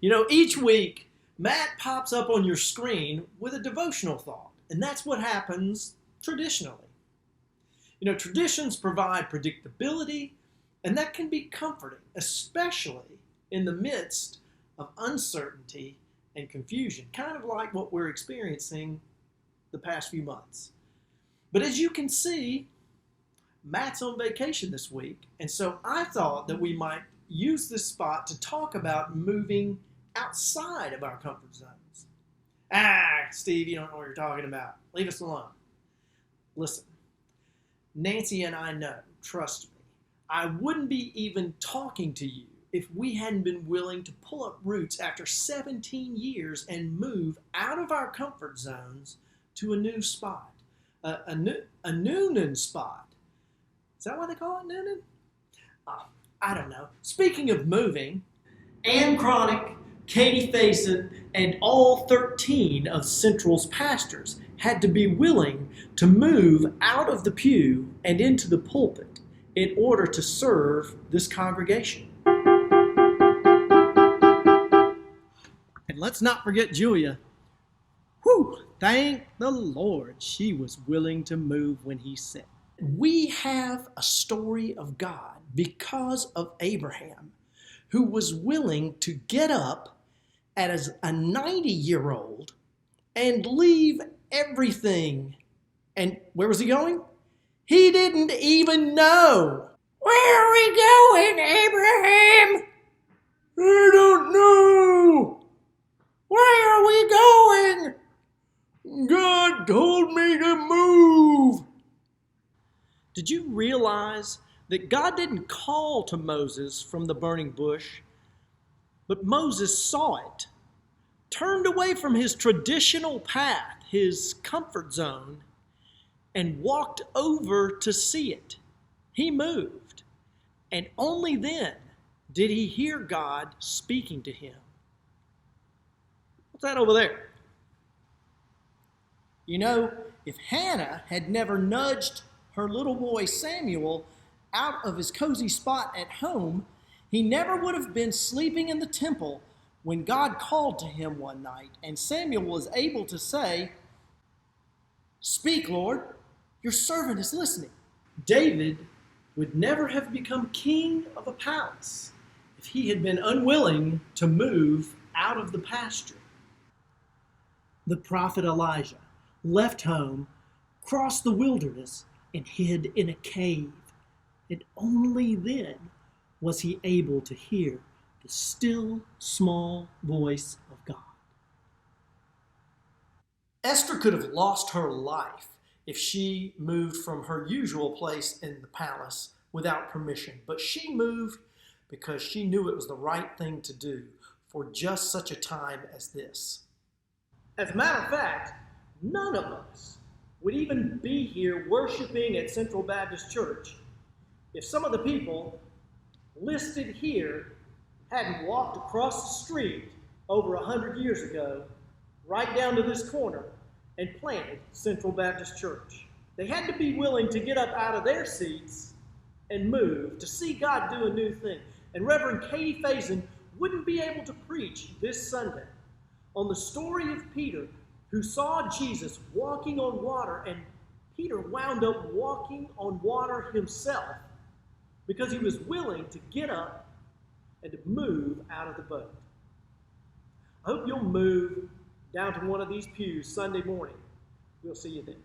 Each week, Matt pops up on your screen with a devotional thought, and that's what happens traditionally. Traditions provide predictability, and that can be comforting, especially in the midst of uncertainty and confusion, kind of like what we're experiencing the past few months. But as you can see, Matt's on vacation this week, and so I thought that we might use this spot to talk about moving outside of our comfort zones. Steve, you don't know what you're talking about. Leave us alone. Listen, Nancy and I know, trust me, I wouldn't be even talking to you if we hadn't been willing to pull up roots after 17 years and move out of our comfort zones to a new spot, a Newnan spot. Is that why they call it Newnan? I don't know. Speaking of moving, Ann Cronick, Katie Faison, and all 13 of Central's pastors had to be willing to move out of the pew and into the pulpit in order to serve this congregation. And let's not forget Julia. Thank the Lord she was willing to move when he said. We have a story of God because of Abraham, who was willing to get up as a 90-year-old and leave everything. And where was he going? He didn't even know. Where are we going, Abraham? I don't know. Where are we going? God told me to move. Did you realize that God didn't call to Moses from the burning bush, but Moses saw it, turned away from his traditional path, his comfort zone, and walked over to see it? He moved, and only then did he hear God speaking to him. What's that over there? If Hannah had never nudged her little boy Samuel out of his cozy spot at home, he never would have been sleeping in the temple when God called to him one night, and Samuel was able to say, "Speak, Lord, your servant is listening." David would never have become king of a palace if he had been unwilling to move out of the pasture. The prophet Elijah left home, crossed the wilderness, and hid in a cave. And only then was he able to hear the still, small voice of God. Esther could have lost her life if she moved from her usual place in the palace without permission. But she moved because she knew it was the right thing to do for just such a time as this. As a matter of fact, none of us would even be here worshiping at Central Baptist Church if some of the people listed here hadn't walked across the street over 100 years ago, right down to this corner, and planted Central Baptist Church. They had to be willing to get up out of their seats and move to see God do a new thing. And Reverend Katie Faison wouldn't be able to preach this Sunday on the story of Peter, who saw Jesus walking on water, and Peter wound up walking on water himself because he was willing to get up and to move out of the boat. I hope you'll move down to one of these pews Sunday morning. We'll see you then.